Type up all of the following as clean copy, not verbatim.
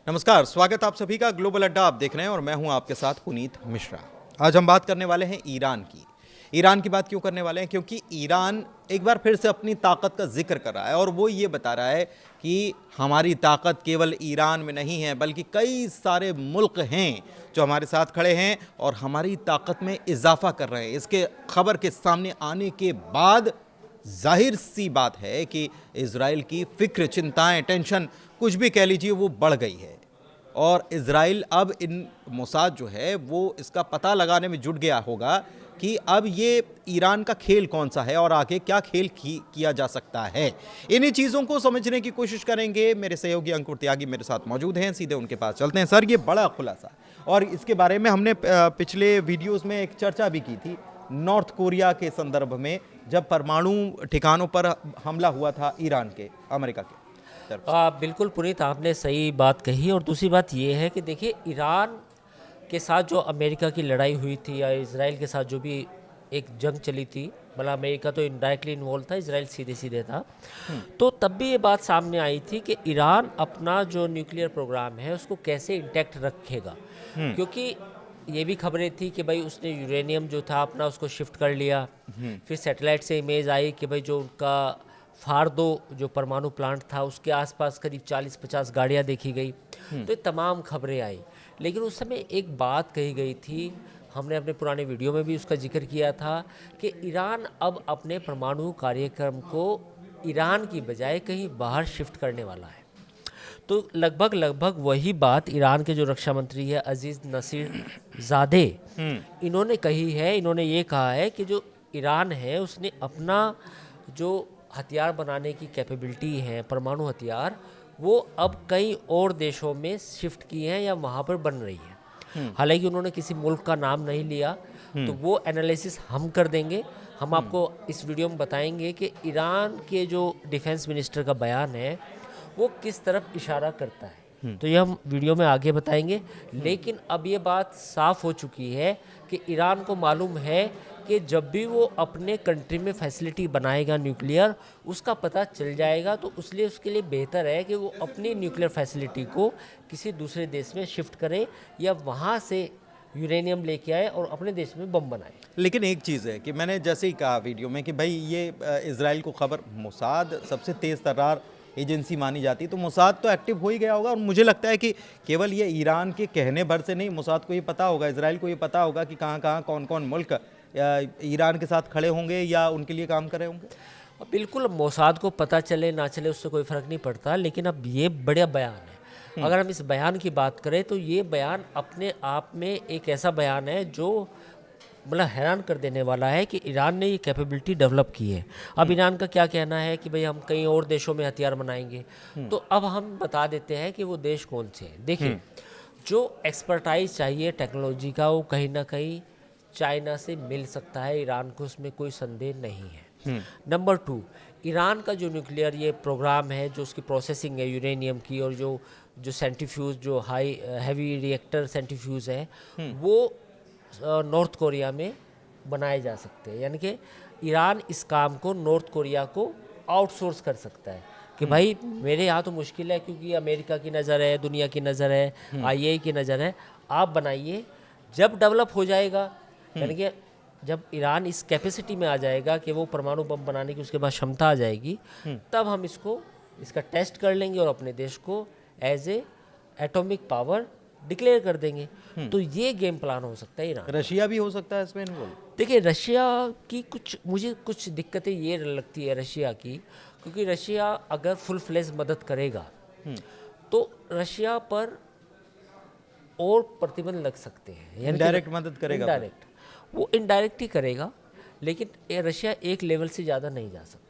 नमस्कार, स्वागत आप सभी का ग्लोबल अड्डा आप देख रहे हैं और मैं हूं आपके साथ पुनीत मिश्रा। आज हम बात करने वाले हैं ईरान की। ईरान की बात क्यों करने वाले हैं? क्योंकि ईरान एक बार फिर से अपनी ताकत का जिक्र कर रहा है और वो ये बता रहा है कि हमारी ताकत केवल ईरान में नहीं है बल्कि कई सारे मुल्क हैं जो हमारे साथ खड़े हैं और हमारी ताकत में इजाफा कर रहे हैं। इसके खबर के सामने आने के बाद जाहिर सी बात है कि इजराइल की फिक्र, चिंताएं, टेंशन कुछ भी कह लीजिए वो बढ़ गई है और इजराइल अब इन मोसाद जो है वो इसका पता लगाने में जुट गया होगा कि अब ये ईरान का खेल कौन सा है और आगे क्या खेल किया जा सकता है। इन्हीं चीज़ों को समझने की कोशिश करेंगे। मेरे सहयोगी अंकुर त्यागी मेरे साथ मौजूद हैं, सीधे उनके पास चलते हैं। सर, ये बड़ा खुलासा और इसके बारे में हमने पिछले वीडियोस में एक चर्चा भी की थी नॉर्थ कोरिया के संदर्भ में, जब परमाणु ठिकानों पर हमला हुआ था ईरान के, अमेरिका के तरफ से। बिल्कुल पुनीत, आपने सही बात कही। और दूसरी बात ये है कि देखिए, ईरान के साथ जो अमेरिका की लड़ाई हुई थी या इसराइल के साथ जो भी एक जंग चली थी, मतलब अमेरिका तो इनडायरेक्टली इन्वॉल्व था, इसराइल सीधे सीधे था। तो तब भी ये बात सामने आई थी कि ईरान अपना जो न्यूक्लियर प्रोग्राम है उसको कैसे इंटैक्ट रखेगा, क्योंकि ये भी खबरें थी कि भाई उसने यूरेनियम जो था अपना उसको शिफ्ट कर लिया। फिर सैटेलाइट से इमेज आई कि भाई जो उनका फार्दो जो परमाणु प्लांट था उसके आसपास करीब 40-50 गाड़ियाँ देखी गई। तो ये तमाम खबरें आई, लेकिन उस समय एक बात कही गई थी, हमने अपने पुराने वीडियो में भी उसका जिक्र किया था कि ईरान अब अपने परमाणु कार्यक्रम को ईरान की बजाय कहीं बाहर शिफ्ट करने वाला है। तो लगभग वही बात ईरान के जो रक्षा मंत्री है अजीज नसीर ज़ादे, इन्होंने कही है। इन्होंने ये कहा है कि जो ईरान है उसने अपना जो हथियार बनाने की कैपेबिलिटी है, परमाणु हथियार, वो अब कई और देशों में शिफ्ट किए हैं या वहाँ पर बन रही है। हालांकि उन्होंने किसी मुल्क का नाम नहीं लिया, तो वो एनालिसिस हम कर देंगे। हम आपको इस वीडियो में बताएंगे कि ईरान के जो डिफेंस मिनिस्टर का बयान है वो किस तरफ इशारा करता है। तो ये हम वीडियो में आगे बताएंगे। लेकिन अब ये बात साफ हो चुकी है कि ईरान को मालूम है कि जब भी वो अपने कंट्री में फैसिलिटी बनाएगा न्यूक्लियर, उसका पता चल जाएगा, तो इसलिए उसके लिए बेहतर है कि वो अपनी न्यूक्लियर फैसिलिटी को किसी दूसरे देश में शिफ्ट करे या वहाँ से यूरेनियम लेके आए और अपने देश में बम बनाए। लेकिन एक चीज़ है कि मैंने जैसे ही कहा वीडियो में कि भाई ये इजराइल को खबर, मोसाद सबसे तेज़ तर्रार एजेंसी मानी जाती है, तो मोसाद तो एक्टिव हो ही गया होगा। और मुझे लगता है कि केवल ये ईरान के कहने भर से नहीं, मोसाद को ये पता होगा, इजराइल को ये पता होगा कि कहाँ कहाँ कौन कौन मुल्क ईरान के साथ खड़े होंगे या उनके लिए काम कर रहे होंगे। बिल्कुल, मोसाद को पता चले ना चले उससे कोई फ़र्क नहीं पड़ता, लेकिन अब ये बड़ा बयान है। अगर हम इस बयान की बात करें तो ये बयान अपने आप में एक ऐसा बयान है जो मतलब हैरान कर देने वाला है कि ईरान ने ये कैपेबिलिटी डेवलप की है। अब ईरान का क्या कहना है कि भाई हम कई और देशों में हथियार बनाएंगे। तो अब हम बता देते हैं कि वो देश कौन से हैं। देखिए, जो एक्सपर्टाइज चाहिए टेक्नोलॉजी का, वो कहीं ना कहीं चाइना से मिल सकता है ईरान को, उसमें कोई संदेह नहीं है। नंबर 2, ईरान का जो न्यूक्लियर ये प्रोग्राम है, जो उसकी प्रोसेसिंग है यूरेनियम की, और जो सेंट्रीफ्यूज, जो हाई हैवी रिएक्टर सेंट्रीफ्यूज है, वो नॉर्थ कोरिया में बनाए जा सकते हैं। यानी कि ईरान इस काम को नॉर्थ कोरिया को आउटसोर्स कर सकता है कि भाई मेरे यहाँ तो मुश्किल है, क्योंकि अमेरिका की नज़र है, दुनिया की नज़र है, IAEA की नज़र है, आप बनाइए। जब डेवलप हो जाएगा, यानी कि जब ईरान इस कैपेसिटी में आ जाएगा कि वो परमाणु बम बनाने की उसके पास क्षमता आ जाएगी, तब हम इसका टेस्ट कर लेंगे और अपने देश को as a atomic power declare कर देंगे। तो ये गेम प्लान हो सकता है ईरान। रशिया भी हो सकता है इसमें इन्वॉल्व। देखिए, रशिया की मुझे कुछ दिक्कतें ये लगती है रशिया की, क्योंकि रशिया अगर फुल फ्लेज मदद करेगा तो रशिया पर और प्रतिबंध लग सकते हैं। इनडायरेक्ट मदद करेगा, इनडायरेक्ट, वो इनडायरेक्ट ही करेगा, लेकिन रशिया एक लेवल से ज़्यादा नहीं जा सकता।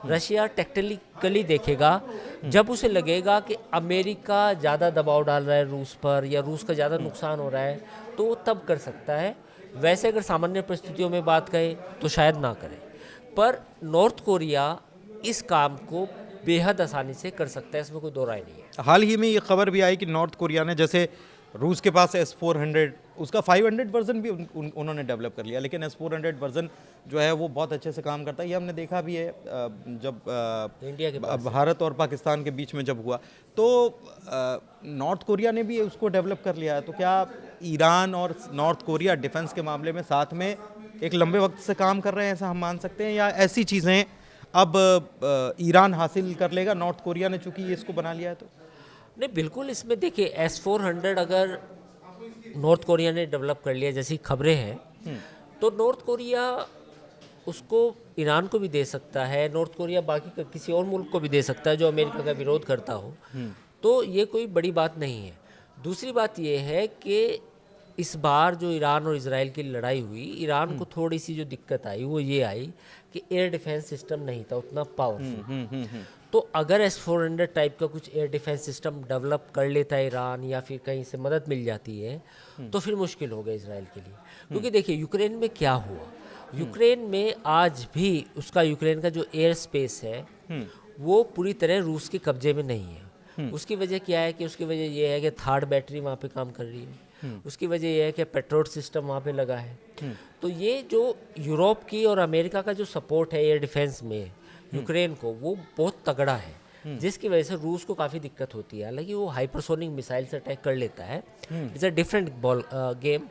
रशिया टेक्निकली देखेगा, जब उसे लगेगा कि अमेरिका ज़्यादा दबाव डाल रहा है रूस पर या रूस का ज़्यादा नुकसान हो रहा है, तो वो तब कर सकता है। वैसे अगर सामान्य परिस्थितियों में बात करें तो शायद ना करे, पर नॉर्थ कोरिया इस काम को बेहद आसानी से कर सकता है, इसमें कोई दो राय नहीं है। हाल ही में ये खबर भी आई कि नॉर्थ कोरिया ने, जैसे रूस के पास S-400 उसका 500 वर्जन भी उन्होंने डेवलप कर लिया, लेकिन S-400 वर्जन जो है वो बहुत अच्छे से काम करता है। ये हमने देखा भी है जब इंडिया के भारत और पाकिस्तान के बीच में जब हुआ तो नॉर्थ कोरिया ने भी उसको डेवलप कर लिया है। तो क्या ईरान और नॉर्थ कोरिया डिफेंस के मामले में साथ में एक लंबे वक्त से काम कर रहे हैं, ऐसा हम मान सकते हैं, या ऐसी चीज़ें अब ईरान हासिल कर लेगा नॉर्थ कोरिया ने चूंकि ये इसको बना लिया है? तो नहीं, बिल्कुल इसमें देखिए S-400 अगर नॉर्थ कोरिया ने डेवलप कर लिया जैसी खबरें हैं तो नॉर्थ कोरिया उसको ईरान को भी दे सकता है, नॉर्थ कोरिया बाकी किसी और मुल्क को भी दे सकता है जो अमेरिका का विरोध करता हो। तो ये कोई बड़ी बात नहीं है। दूसरी बात ये है कि इस बार जो ईरान और इजराइल की लड़ाई हुई, ईरान को थोड़ी सी जो दिक्कत आई वो ये आई कि एयर डिफेंस सिस्टम नहीं था उतना पावरफुल। तो अगर S-400 टाइप का कुछ एयर डिफेंस सिस्टम डेवलप कर लेता है ईरान या फिर कहीं से मदद मिल जाती है तो फिर मुश्किल होगा इजराइल के लिए। क्योंकि देखिए यूक्रेन में क्या हुआ, यूक्रेन में आज भी उसका यूक्रेन का जो एयर स्पेस है वो पूरी तरह रूस के कब्जे में नहीं है। उसकी वजह क्या है कि उसकी वजह ये है कि थर्ड बैटरी वहाँ पे काम कर रही है, उसकी वजह यह है कि पेट्रोल सिस्टम वहाँ पे लगा है। तो ये जो यूरोप की और अमेरिका का जो सपोर्ट है एयर डिफेंस में यूक्रेन को वो बहुत तगड़ा है, जिसकी वजह से रूस को काफ़ी दिक्कत होती है। हालांकि वो हाइपरसोनिक मिसाइल से अटैक कर लेता है, it's a different ball game,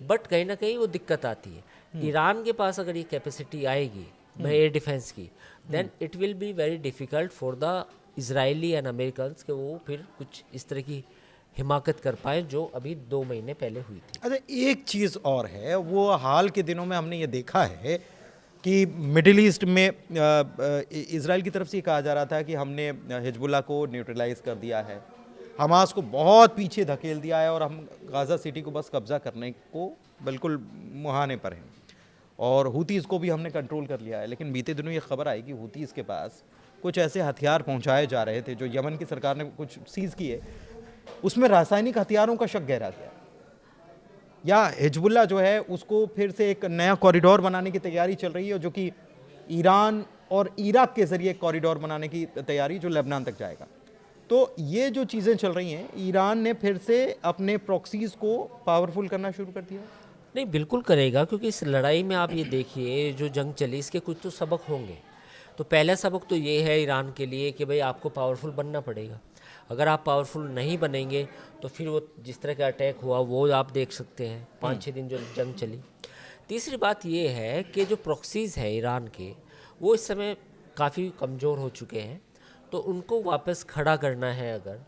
but कहीं ना कहीं वो दिक्कत आती है। ईरान के पास अगर ये कैपेसिटी आएगी एयर डिफेंस की, then it will be very difficult for the Israeli and Americans कि वो फिर कुछ इस तरह की हिमाकत कर पाए जो अभी 2 महीने पहले हुई थी। अच्छा, एक चीज़ और है, वो हाल के दिनों में हमने ये देखा है कि मिडिल ईस्ट में इजराइल की तरफ से ये कहा जा रहा था कि हमने हिजबुल्लाह को न्यूट्रलाइज कर दिया है, हमास को बहुत पीछे धकेल दिया है और हम गाज़ा सिटी को बस कब्जा करने को बिल्कुल मुहाने पर हैं, और हुतीज़ को भी हमने कंट्रोल कर लिया है। लेकिन बीते दिनों ये खबर आई कि हुतीज़ के पास कुछ ऐसे हथियार पहुंचाए जा रहे थे जो यमन की सरकार ने कुछ सीज़ किए, उसमें रासायनिक हथियारों का शक गहरा गया, या हिजबुल्लाह जो है उसको फिर से एक नया कॉरिडोर बनाने की तैयारी चल रही है, जो कि ईरान और इराक के ज़रिए कॉरिडोर बनाने की तैयारी जो लेबनान तक जाएगा। तो ये जो चीज़ें चल रही हैं, ईरान ने फिर से अपने प्रॉक्सीज़ को पावरफुल करना शुरू कर दिया। नहीं, बिल्कुल करेगा, क्योंकि इस लड़ाई में आप ये देखिए जो जंग चली इसके कुछ तो सबक होंगे। तो पहला सबक तो ये है ईरान के लिए कि भाई आपको पावरफुल बनना पड़ेगा। अगर आप पावरफुल नहीं बनेंगे तो फिर वो जिस तरह का अटैक हुआ वो आप देख सकते हैं, 5-6 दिन जो जंग चली। तीसरी बात ये है कि जो प्रॉक्सीज़ है ईरान के वो इस समय काफ़ी कमज़ोर हो चुके हैं, तो उनको वापस खड़ा करना है अगर,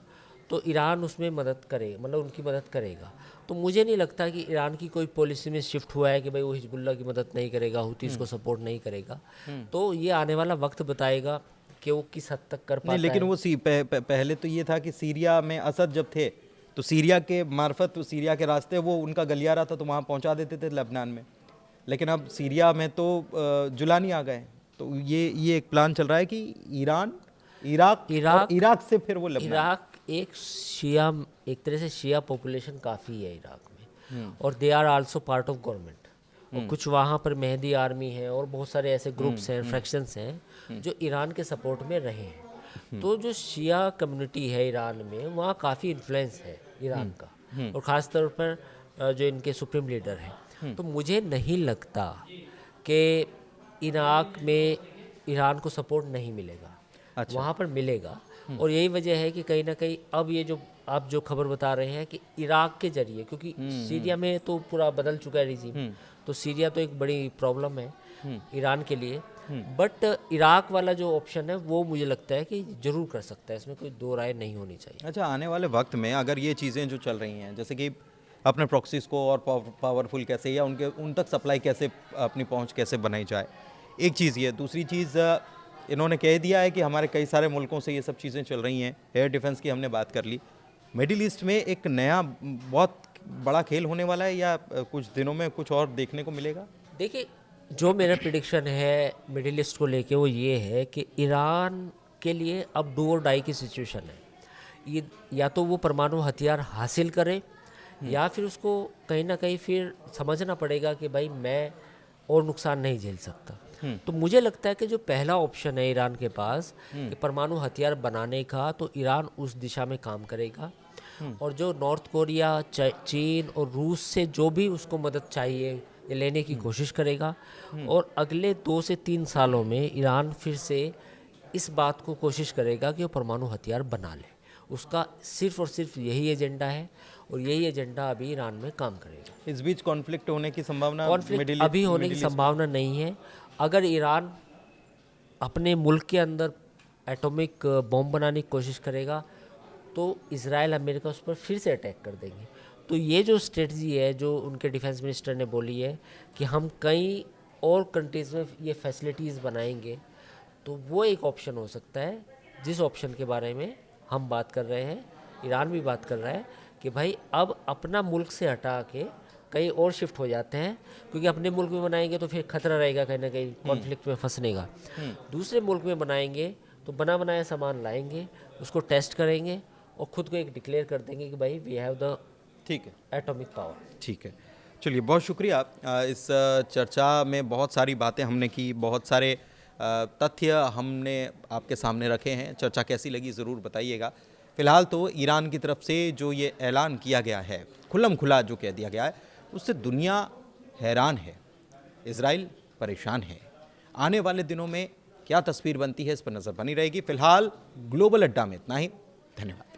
तो ईरान उसमें मदद करे, मतलब उनकी मदद करेगा। तो मुझे नहीं लगता कि ईरान की कोई पॉलिसी में शिफ्ट हुआ है कि भाई वो हिजबुल्लाह की मदद नहीं करेगा, हुतीज़ को सपोर्ट नहीं करेगा। तो ये आने वाला वक्त बताएगा कि वो किस हद तक कर पाता है। लेकिन वो पहले तो ये था कि सीरिया में असद जब थे तो सीरिया के मार्फत, तो सीरिया के रास्ते वो उनका गलियारा था तो वहाँ पहुँचा देते थे लेबनान में, लेकिन अब सीरिया में तो जुलानी आ गए। तो ये एक प्लान चल रहा है कि इराक से फिर वो लेबनान। इराक एक तरह से शिया पॉपुलेशन काफ़ी है इराक में, और they are also part of government, और कुछ वहाँ पर मेहदी आर्मी है और बहुत सारे ऐसे ग्रुप्स हैं, फ्रैक्शंस हैं जो ईरान के सपोर्ट में रहे हैं। तो जो शिया कम्युनिटी है ईरान में वहाँ काफ़ी इन्फ्लुएंस है ईरान का, और ख़ास तौर पर जो इनके सुप्रीम लीडर हैं। तो मुझे नहीं लगता कि इराक में ईरान को सपोर्ट नहीं मिलेगा। अच्छा। वहाँ पर मिलेगा, और यही वजह है कि कहीं ना कहीं अब ये जो आप जो खबर बता रहे हैं कि इराक के जरिए, क्योंकि सीरिया में तो पूरा बदल चुका है रिजीम, तो सीरिया तो एक बड़ी प्रॉब्लम है ईरान के लिए, बट इराक वाला जो ऑप्शन है वो मुझे लगता है कि जरूर कर सकता है, इसमें कोई दो राय नहीं होनी चाहिए। अच्छा, आने वाले वक्त में अगर ये चीज़ें जो चल रही हैं, जैसे कि अपने प्रॉक्सीज़ को और पावरफुल कैसे, या उन तक सप्लाई कैसे, अपनी पहुंच कैसे बनाई जाए, एक चीज़ ये। दूसरी चीज़, इन्होंने कह दिया है कि हमारे कई सारे मुल्कों से ये सब चीज़ें चल रही हैं। एयर डिफेंस की हमने बात कर ली। मिडिल ईस्ट में एक नया बहुत बड़ा खेल होने वाला है, या कुछ दिनों में कुछ और देखने को मिलेगा? देखिए, जो मेरा प्रिडिक्शन है मिडिल ईस्ट को लेके वो ये है कि ईरान के लिए अब डू और डाई की सिचुएशन है। ये या तो वो परमाणु हथियार हासिल करे, या फिर उसको कहीं ना कहीं फिर समझना पड़ेगा कि भाई मैं और नुकसान नहीं झेल सकता। तो मुझे लगता है कि जो पहला ऑप्शन है ईरान के पास कि परमाणु हथियार बनाने का, तो ईरान उस दिशा में काम करेगा। और जो नॉर्थ कोरिया, चीन और रूस से जो भी उसको मदद चाहिए ये लेने की कोशिश करेगा। और अगले 2 से 3 सालों में ईरान फिर से इस बात को कोशिश करेगा कि वो परमाणु हथियार बना ले। उसका सिर्फ और सिर्फ यही एजेंडा है और यही एजेंडा अभी ईरान में काम करेगा। इस बीच कॉन्फ्लिक्ट होने की संभावना कॉन्फ्लिक्ट अभी होने की संभावना नहीं है। अगर ईरान अपने मुल्क के अंदर एटॉमिक बॉम्ब बनाने की कोशिश करेगा तो इजराइल अमेरिका उस पर फिर से अटैक कर देंगे। तो ये जो स्ट्रेटजी है जो उनके डिफेंस मिनिस्टर ने बोली है कि हम कई और कंट्रीज़ में ये फैसिलिटीज़ बनाएंगे, तो वो एक ऑप्शन हो सकता है जिस ऑप्शन के बारे में हम बात कर रहे हैं, ईरान भी बात कर रहा है कि भाई अब अपना मुल्क से हटा के कहीं और शिफ्ट हो जाते हैं, क्योंकि अपने मुल्क में बनाएंगे तो फिर खतरा रहेगा कहीं ना कहीं कॉन्फ्लिक्ट में फंसने का। दूसरे मुल्क में बनाएंगे तो बना बनाया सामान लाएंगे, उसको टेस्ट करेंगे और ख़ुद को एक डिक्लेयर कर देंगे कि भाई वी हैव द ठीक है एटॉमिक पावर। ठीक है, चलिए बहुत शुक्रिया। इस चर्चा में बहुत सारी बातें हमने की, बहुत सारे तथ्य हमने आपके सामने रखे हैं। चर्चा कैसी लगी ज़रूर बताइएगा। फ़िलहाल तो ईरान की तरफ से जो ये ऐलान किया गया है, खुल्लम खुला जो कह दिया गया है, उससे दुनिया हैरान है, इजराइल परेशान है। आने वाले दिनों में क्या तस्वीर बनती है इस पर नज़र बनी रहेगी। फ़िलहाल ग्लोबल अड्डा में इतना ही। धन्यवाद।